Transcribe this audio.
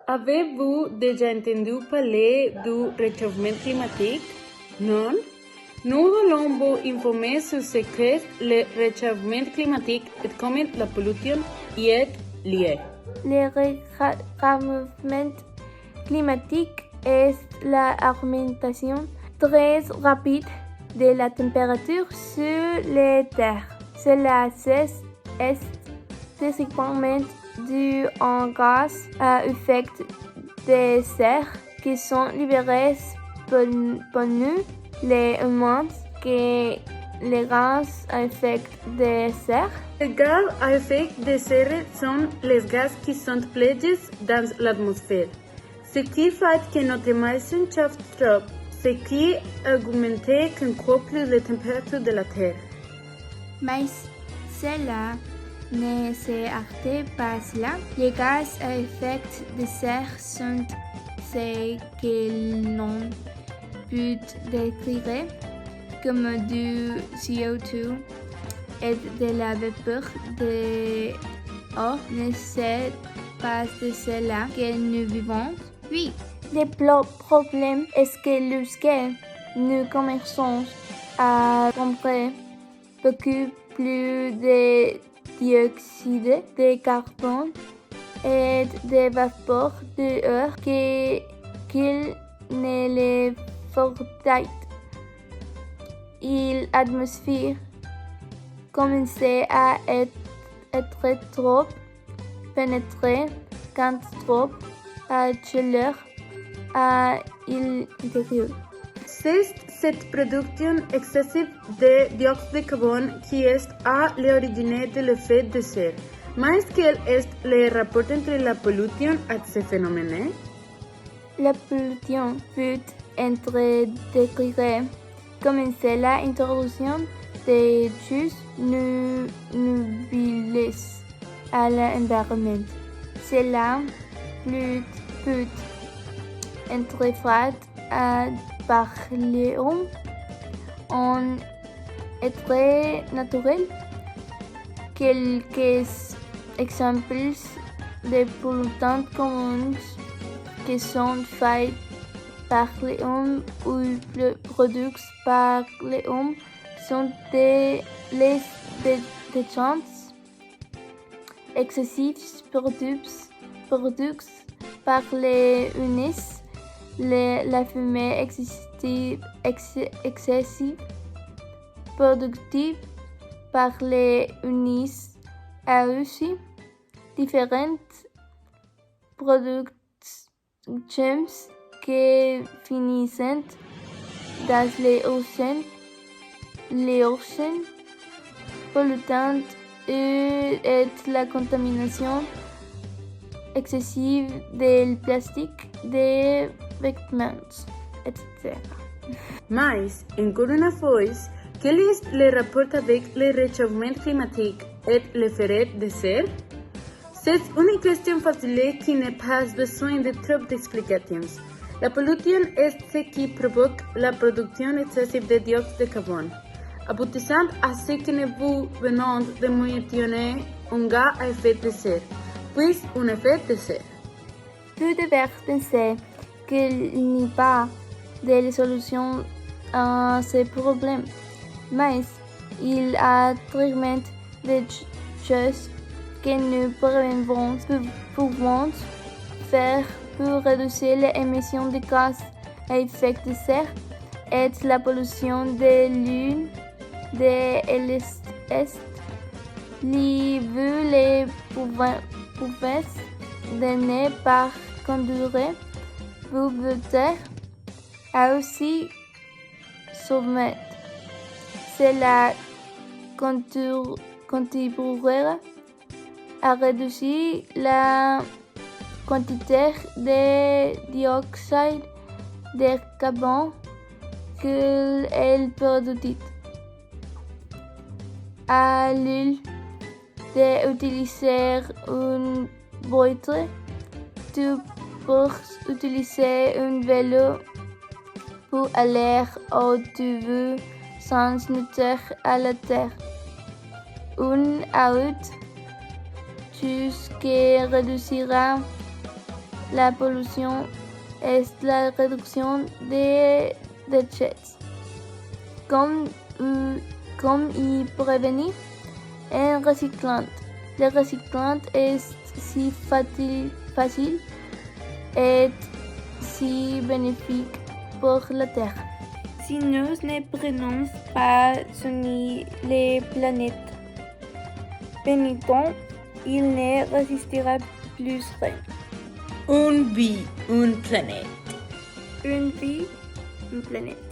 Avez-vous déjà entendu parler du réchauffement climatique? Non? Nous allons vous informer sur ce qu'est le réchauffement climatique et comment la pollution y est liée. Le réchauffement climatique est la augmentation très rapide de la température sur la Terre. Cela est principalement dû aux gaz à effet de serre qui sont libérés par nous, les humains, que les gaz à effet de serre. Les gaz à effet de serre sont les gaz qui sont plégiés dans l'atmosphère, ce qui fait que notre émission chauffe trop, ce qui augmente encore plus la température de la Terre. Mais cela ne s'arrête pas là. Les gaz à effet de serre sont ce que l'on peut décrire comme du CO2 et de la vapeur d'eau. Ne c'est pas de cela que nous vivons. Oui, le problème est que lorsque nous commençons à prendre beaucoup plus de dioxyde de carbone et de vapeur d'air qu'il ne le faudrait. L'atmosphère commence à être trop pénétrée quand trop à chaleur à l'intérieur. C'est cette production excessive de dioxyde de carbone qui est à l'origine de l'effet de serre. Mais quel est le rapport entre la pollution et ce phénomène? La pollution peut être décrite comme l'introduction de choses nuisibles à l'environnement. Cela peut être fait par l'homme. On est très naturel. Quelques exemples de pollutants communs qui sont faits par l'homme ou produits par l'homme sont les détergents excessifs produits par les humains, la fumée excessive productive par les humains et aussi différentes productions qui finissent dans les océans polluantes et la contamination excessive del plastique, des vêtements, etc. Mais, encore une fois, quel est le rapport avec le réchauffement climatique et l'effet de serre? C'est une question facile qui n'a pas besoin de trop d'explications. La pollution est ce qui provoque la production excessive de dioxyde de carbone, aboutissant à ce que nous venons de mentionner un gaz à effet de serre, puis un effet de serre. Vous devez penser qu'il n'y a pas de solution à ce problème, mais il y a tellement de choses que nous pouvons faire pour réduire les émissions de gaz à effet de serre et la pollution de l'une de l'Est. Vous les pouvez donner par conduire vos voitures à aussi soumettre. Cela contribuera à réduire la quantité de dioxyde de carbone qu'elle produit. À lieu d'utiliser une voiture, tu peux utiliser un vélo pour aller où tu veux sans nuire à la terre. Une autre chose qui réduira la pollution et la réduction des déchets. Comme y prévenir un recyclant. Le recyclant est si facile et si bénéfique pour la Terre. Si nous ne prenons pas soin les planètes, pénitent, il ne résistera plus rien. Une vie, une planète. Une vie, une planète.